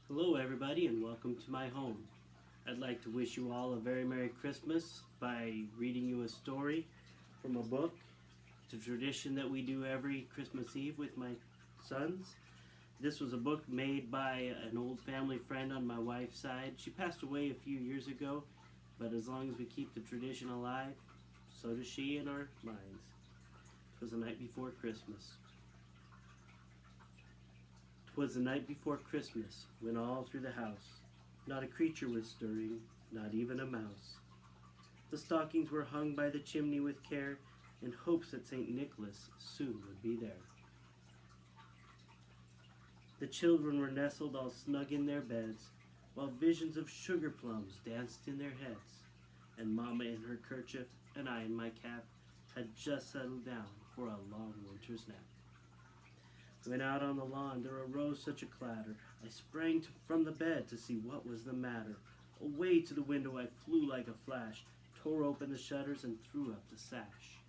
Hello, everybody, and welcome to my home. I'd like to wish you all a very Merry Christmas by reading you a story from a book. It's a tradition that we do every Christmas Eve with my sons. This was a book made by an old family friend on my wife's side. She passed away a few years ago, but as long as we keep the tradition alive, so does she in our minds. It was the night before Christmas. 'Twas the night before Christmas, when all through the house not a creature was stirring, not even a mouse. The stockings were hung by the chimney with care, in hopes that St. Nicholas soon would be there. The children were nestled all snug in their beds, while visions of sugar plums danced in their heads, and Mama in her kerchief and I in my cap had just settled down for a long winter's nap. When out on the lawn there arose such a clatter, I sprang from the bed to see what was the matter. Away to the window I flew like a flash, tore open the shutters and threw up the sash.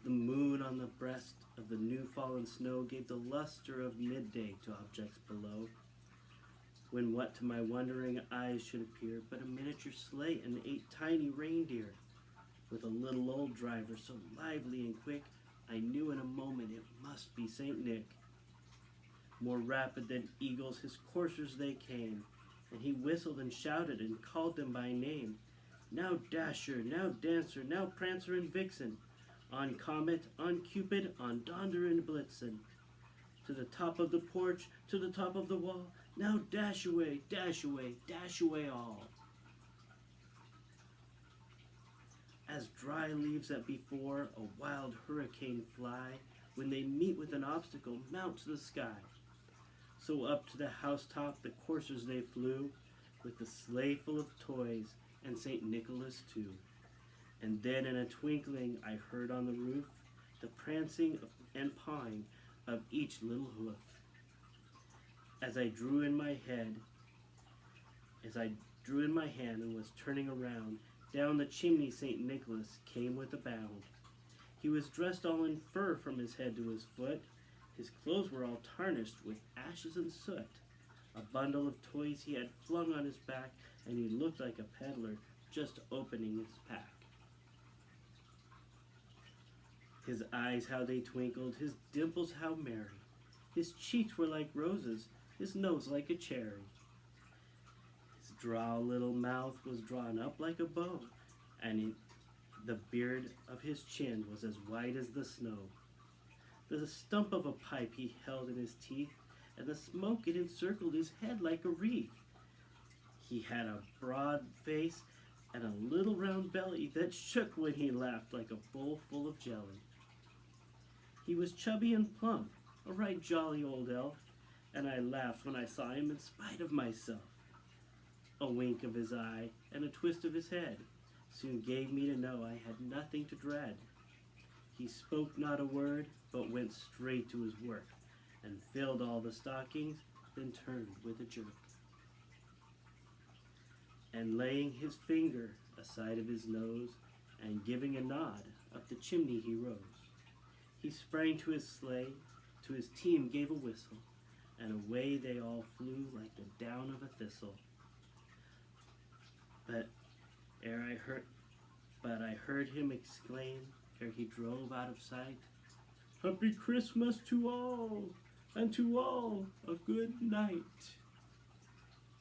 The moon on the breast of the new fallen snow gave the luster of midday to objects below, when what to my wondering eyes should appear but a miniature sleigh and 8 tiny reindeer, with a little old driver so lively and quick I knew in a moment it must be St. Nick. More rapid than eagles his coursers they came, and he whistled and shouted and called them by name. Now Dasher, now Dancer, now Prancer and Vixen, on Comet, on Cupid, on Donder and Blitzen. To the top of the porch, to the top of the wall, now dash away, dash away, dash away all. As dry leaves that before a wild hurricane fly, when they meet with an obstacle, mount to the sky. So up to the housetop the coursers they flew, with the sleigh full of toys, and St. Nicholas too. And then in a twinkling I heard on the roof the prancing and pawing of each little hoof. As I drew in my hand and was turning around, down the chimney St. Nicholas came with a bound. He was dressed all in fur from his head to his foot. His clothes were all tarnished with ashes and soot. A bundle of toys he had flung on his back, and he looked like a peddler just opening his pack. His eyes how they twinkled, his dimples how merry. His cheeks were like roses, his nose like a cherry. His droll little mouth was drawn up like a bow, and the beard of his chin was as white as the snow. The stump of a pipe he held in his teeth, and the smoke it encircled his head like a wreath. He had a broad face and a little round belly that shook when he laughed like a bowl full of jelly. He was chubby and plump, a right jolly old elf, and I laughed when I saw him in spite of myself. A wink of his eye and a twist of his head soon gave me to know I had nothing to dread. He spoke not a word, but went straight to his work, and filled all the stockings, then turned with a jerk. And laying his finger aside of his nose, and giving a nod, up the chimney he rose. He sprang to his sleigh, to his team gave a whistle, and away they all flew like the down of a thistle. But I heard him exclaim, ere he drove out of sight, Happy Christmas to all, and to all a good night.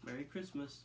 Merry Christmas.